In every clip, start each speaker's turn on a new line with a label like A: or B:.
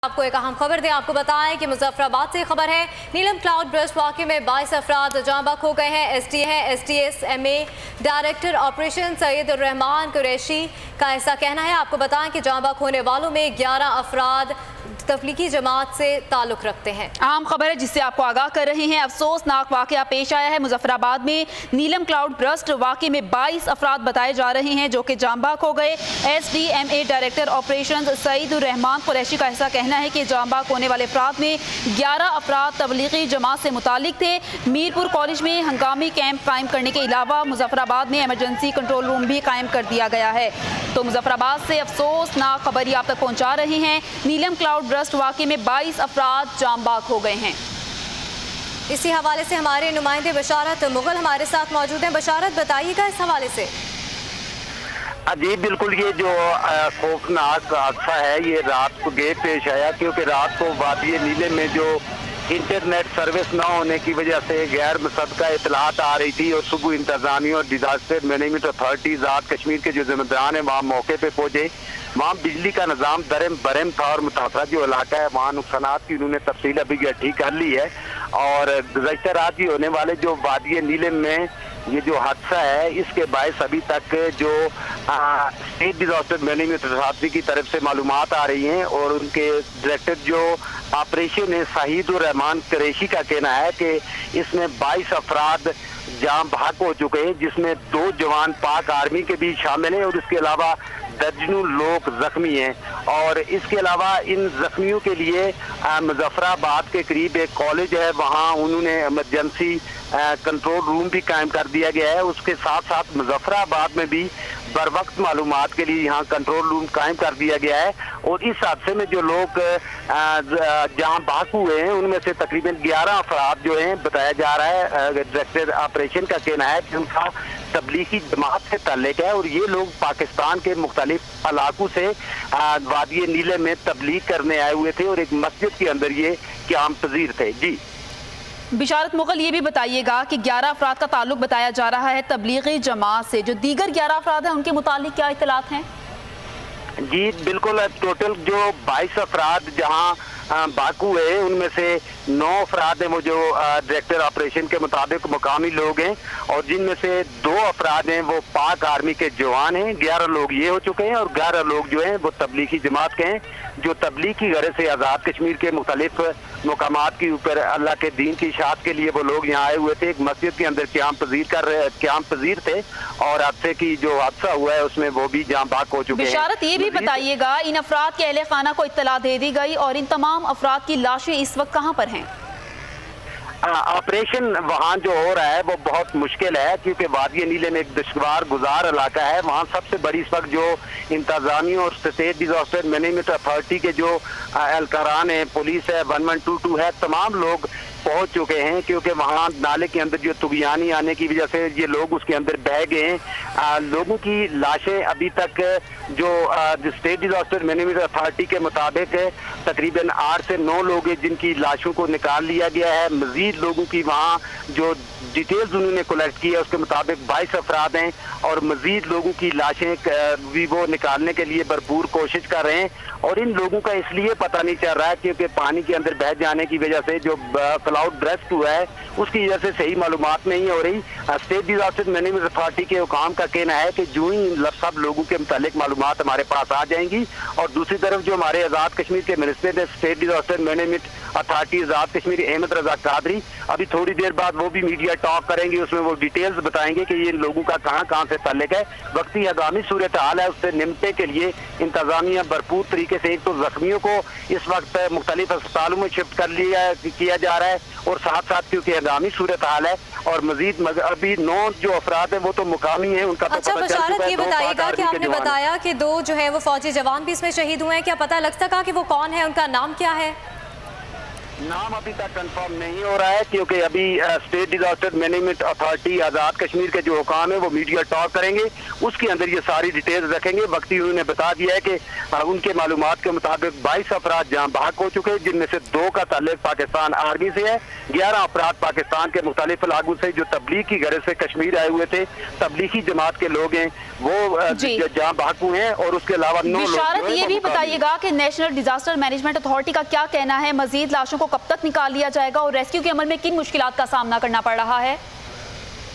A: आपको एक अहम खबर दें, आपको बताएं कि मुजफ्फराबाद से खबर है। नीलम क्लाउड बर्स्ट वाक़े में 22 अफराद जाँ बहक हो गए हैं। STS-MA director operation Syed Rahman Qureshi का ऐसा कहना है। आपको बताएं कि जाँ बहक होने वालों में 11 अफराद तबलीगी जमात से ताल्लुक़ रखते हैं।
B: अहम खबर है जिससे आपको आगाह कर रहे हैं। अफसोसनाक वाक़या पेश आया है मुजफ्फराबाद में। नीलम क्लाउड बर्स्ट वाक़े में 22 अफराद बताए जा रहे हैं जो कि जाँ बहक हो गए। SDMA director operation Saeed Rehman Qureshi का ऐसा कहना है कि जाँ बहक होने वाले अफराद में 11 अफराद तबलीगी जमात से मुतालिक थे। मीरपुर कॉलेज में हंगामी कैंप कायम करने के अलावा मुजफ्फराबाद में एमरजेंसी कंट्रोल रूम भी कायम कर दिया गया है। तो मुजफ्फराबाद से अफसोसनाक खबर आप तक पहुँचा रहे हैं। नीलम क्लाउड बर्स्ट वाक़े में 22 अफराद जाँ बहक हो गए हैं।
A: इसी हवाले से हमारे नुमाइंदे बशारत मुगल हमारे साथ मौजूद हैं। बशारत, बताइएगा इस हवाले से।
C: जी बिल्कुल, ये जो खौफनाक हादसा है ये रात को पेश आया, क्योंकि रात को वादी नीलम में जो इंटरनेट सर्विस न होने की वजह से गैर मुसद्दका इतलात आ रही थी और सुबह इंतजामिया और disaster management authority Azad Kashmir के जो जिम्मेदार हैं वहाँ मौके पे पहुंचे। वहाँ बिजली का निज़ाम दरम बरम था और मुतासरा जो इलाका है वहाँ नुकसानात की उन्होंने तफसील अभी ठीक कर ली है। और गुज़श्ता रात ही होने वाले जो वादी नीलम में ये जो हादसा है इसके बायस अभी तक जो स्टेट डिजास्टर मैनेजमेंट अथॉरिटी की तरफ से मालूमात आ रही हैं और उनके डायरेक्टर जो ऑपरेशन है सईद रहमान कुरैशी का कहना है कि इसमें 22 अफराद जाँ बहक हो चुके हैं, जिसमें 2 जवान पाक आर्मी के भी शामिल हैं और इसके अलावा दर्जनों लोग जख्मी हैं। और इसके अलावा इन जख्मियों के लिए मुजफ्फराबाद के करीब एक कॉलेज है, वहाँ उन्होंने इमरजेंसी कंट्रोल रूम भी कायम कर दिया गया है। उसके साथ साथ मुजफ्फराबाद में भी बर वक्त मालूमात के लिए यहाँ कंट्रोल रूम कायम कर दिया गया है। और इस हादसे में जो लोग जहाँ बहक हुए हैं उनमें से तकरीबन 11 अफराद जो हैं बताया जा रहा है। डायरेक्टर ऑपरेशन का कहना है कि उनका तबलीगी जमात से ताल्लुक है और ये लोग पाकिस्तान के मुख्तलिफ इलाकों से वादी नीलम में तबलीग करने आए हुए थे और एक मस्जिद के अंदर ये क़याम पजीर थे। जी
B: बिशारत मुगल, ये भी बताइएगा कि 11 अफराद का ताल्लुक बताया जा रहा है तबलीगी जमात से, जो दीगर 11 अफराद हैं उनके मुतालिक क्या इत्तलात हैं?
C: जी बिल्कुल, टोटल जो 22 अफराद जहाँ बहक हुए हैं उनमें से 9 अफराद हैं वो जो डायरेक्टर ऑपरेशन के मुताबिक मुकामी लोग हैं और जिनमें से 2 अफराद हैं वो पाक आर्मी के जवान हैं। 11 लोग ये हो चुके हैं और 11 लोग जो हैं वो तबलीगी जमात के हैं जो तबलीग की गरज से आज़ाद कश्मीर के मुख्तलिफ मकामात के ऊपर अल्लाह के दीन की इशाअत के लिए वो लोग यहाँ आए हुए थे। एक मस्जिद के अंदर क़याम पजीर थे और हादसे की जो हादसा हुआ है उसमें वो भी जाँ बहक हो चुके हैं।
B: बिशारत, ये भी बताइएगा इन अफराद के अहले खाना को इत्तला दे दी गई और इन तमाम अफराद की लाशें इस वक्त कहाँ पर हैं?
C: ऑपरेशन वहाँ जो हो रहा है वो बहुत मुश्किल है, क्योंकि वादी नीलम में एक दुश्वार गुजार इलाका है। वहाँ सबसे बड़ी इस वक्त जो इंतजामिया और स्टेट डिजास्टर मैनेजमेंट अथॉरिटी के जो एहलकारान है, पुलिस है, 1122 है, तमाम लोग पहुंच चुके हैं, क्योंकि वहाँ नाले के अंदर जो तुगयानी आने की वजह से ये लोग उसके अंदर बह गए हैं। लोगों की लाशें अभी तक जो स्टेट डिजास्टर मैनेजमेंट अथॉरिटी के मुताबिक तकरीबन 8 से 9 लोग हैं जिनकी लाशों को निकाल लिया गया है। मजीद लोगों की वहाँ जो डिटेल्स उन्होंने कलेक्ट की है उसके मुताबिक 22 अफराद हैं और मजीद लोगों की लाशें भी वो निकालने के लिए भरपूर कोशिश कर रहे हैं। और इन लोगों का इसलिए पता नहीं चल रहा है क्योंकि पानी के अंदर बह जाने की वजह से जो क्लाउड बर्स्ट हुआ है उसकी वजह से सही मालूमात नहीं हो रही। स्टेट डिजास्टर मैनेजमेंट अथॉरिटी के हुकाम का कहना है कि जो ही सब लोगों के मुतालिक मालूमात हमारे पास आ जाएंगी। और दूसरी तरफ जो हमारे आज़ाद कश्मीर के minister state disaster management authority Azad Kashmir Ahmed Raza Qadri अभी थोड़ी देर बाद वो भी मीडिया टॉक करेंगे, उसमें वो डिटेल्स बताएंगे कि ये लोगों का कहाँ से ताल्लुक है। वक्ती आगामी सूरत हाल है उससे निपटने के लिए इंतजामिया भरपूर तरीके से एक तो जख्मियों को इस वक्त मुख्तलिफ अस्पतालों में शिफ्ट कर किया जा रहा है और साथ साथ क्योंकि आगामी सूरत हाल है और मजीद अभी 9 जो अफराद हैं वो तो मुकामी हैं उनका
A: अच्छा
C: तो
A: बशारत, ये बताइएगा कि आपने बताया कि 2 जो है वो फौजी जवान भी इसमें शहीद हुए हैं, क्या पता लग सका कि वो कौन है, उनका नाम क्या है?
C: नाम अभी तक कंफर्म नहीं हो रहा है, क्योंकि अभी state disaster management authority Azad Kashmir के जो हुकाम है वो मीडिया टॉक करेंगे, उसके अंदर ये सारी डिटेल्स रखेंगे। वक्ती उन्होंने बता दिया है कि उनके मालूमात के मुताबिक 22 अफराद जहाँ भाग हो चुके हैं, जिनमें से 2 का ताल्लुक पाकिस्तान आर्मी से है, 11 अफराद पाकिस्तान के मुख्तलिफ इलाकों से जो तबलीग की गरज से कश्मीर आए हुए थे, तबलीगी जमात के लोग हैं, वो जहाँ भाग हुए हैं। और उसके अलावा 9 लोग।
B: ये भी बताइएगा कि नेशनल डिजास्टर मैनेजमेंट अथॉरिटी का क्या कहना है, मजीद लाशों को कब तक निकाल लिया जाएगा और रेस्क्यू के अमल में किन मुश्किलात का सामना करना पड़ रहा है?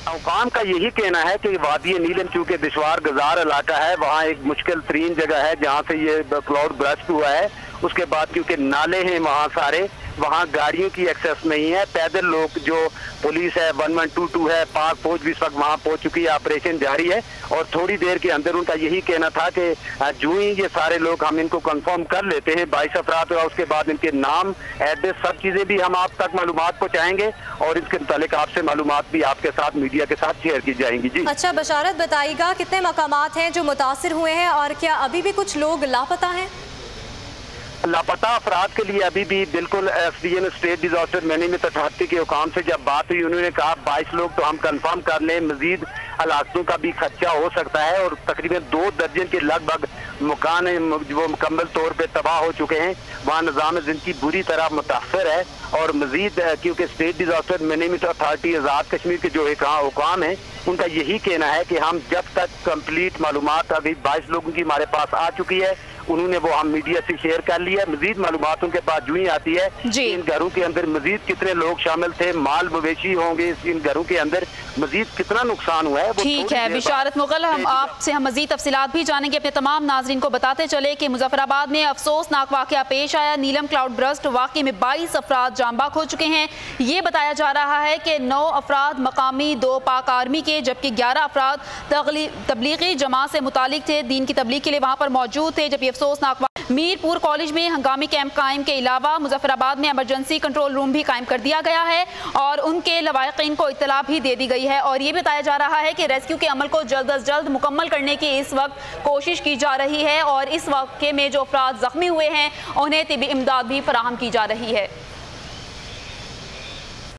C: हुकाम का यही कहना है कि वादी नीलम चूंकि दुश्वार गुजार इलाका है, वहाँ एक मुश्किल तरीन जगह है जहाँ से ये क्लाउड बर्स्ट हुआ है। उसके बाद क्योंकि नाले हैं वहाँ सारे, वहाँ गाड़ियों की एक्सेस नहीं है, पैदल लोग, जो पुलिस है 1122 है, पाक फौज भी इस वक्त वहाँ पहुँच चुकी है, ऑपरेशन जारी है। और थोड़ी देर के अंदर उनका यही कहना था कि जो ही ये सारे लोग हम इनको कंफर्म कर लेते हैं 22 अफराद, और उसके बाद इनके नाम, एड्रेस, सब चीज़ें भी हम आप तक मालूमात पहुँचाएंगे और इसके मुतालिक आपसे मालूमात भी आपके साथ मीडिया के साथ शेयर की जाएंगी। जी
A: अच्छा, बशारत बताइएगा कितने मकामात हैं जो मुतासिर हुए हैं और क्या अभी भी कुछ लोग लापता हैं?
C: लापता अफराद के लिए अभी भी बिल्कुल SDM state disaster management authority के हुकाम से जब बात हुई, उन्होंने कहा 22 लोग तो हम कंफर्म कर लें, मजीद हलाकतों का भी खर्चा हो सकता है। और तकरीबन 2 दर्जन के लगभग मकान वो मुकम्मल तौर पे तबाह हो चुके हैं, वहाँ निज़ाम ज़िंदगी बुरी तरह मुतासर है। और मजीद क्योंकि state disaster management authority Azad Kashmir के जो हुकाम है, उनका यही कहना है कि हम जब तक कंप्लीट मालूमात, अभी 22 लोगों की हमारे पास आ चुकी है, उन्होंने वो हम मीडिया से शेयर कर लिया, मजीद मालूमात उनके पास जो ही आती है कि इन घरों के अंदर मजीद कितने लोग शामिल थे, माल मवेशी होंगे, इन घरों के अंदर मजीद कितना नुकसान हुआ है।
B: ठीक है बिशारत मुगल, हम आपसे मजीद तफसीलात भी जानेंगे। अपने तमाम नाजरीन को बताते चले कि मुजफ्फराबाद में अफसोसनाक वाकया पेश आया। नीलम क्लाउड बर्स्ट वाकये में 22 अफराद जाँ बाक हो चुके हैं। ये बताया जा रहा है कि 9 अफराद मकामी, 2 पाक आर्मी के, जबकि 11 अफराद तबलीगी जमात से मुतालिक थे, दीन की तबलीग के लिए वहाँ पर मौजूद थे। जबकि अफसोसनाक मीरपुर कॉलेज में हंगामी कैंप कायम के अलावा मुजफ्फराबाद में इमरजेंसी कंट्रोल रूम भी कायम कर दिया गया है और उनके लवाहिकीन को इत्तला भी दे दी गई है। और ये बताया जा रहा है कि रेस्क्यू के अमल को जल्द अज जल्द मुकम्मल करने की इस वक्त कोशिश की जा रही है और इस वाक़े में जो अफराद जख्मी हुए हैं उन्हें तिब्बी इमदाद भी फराहम की जा रही है।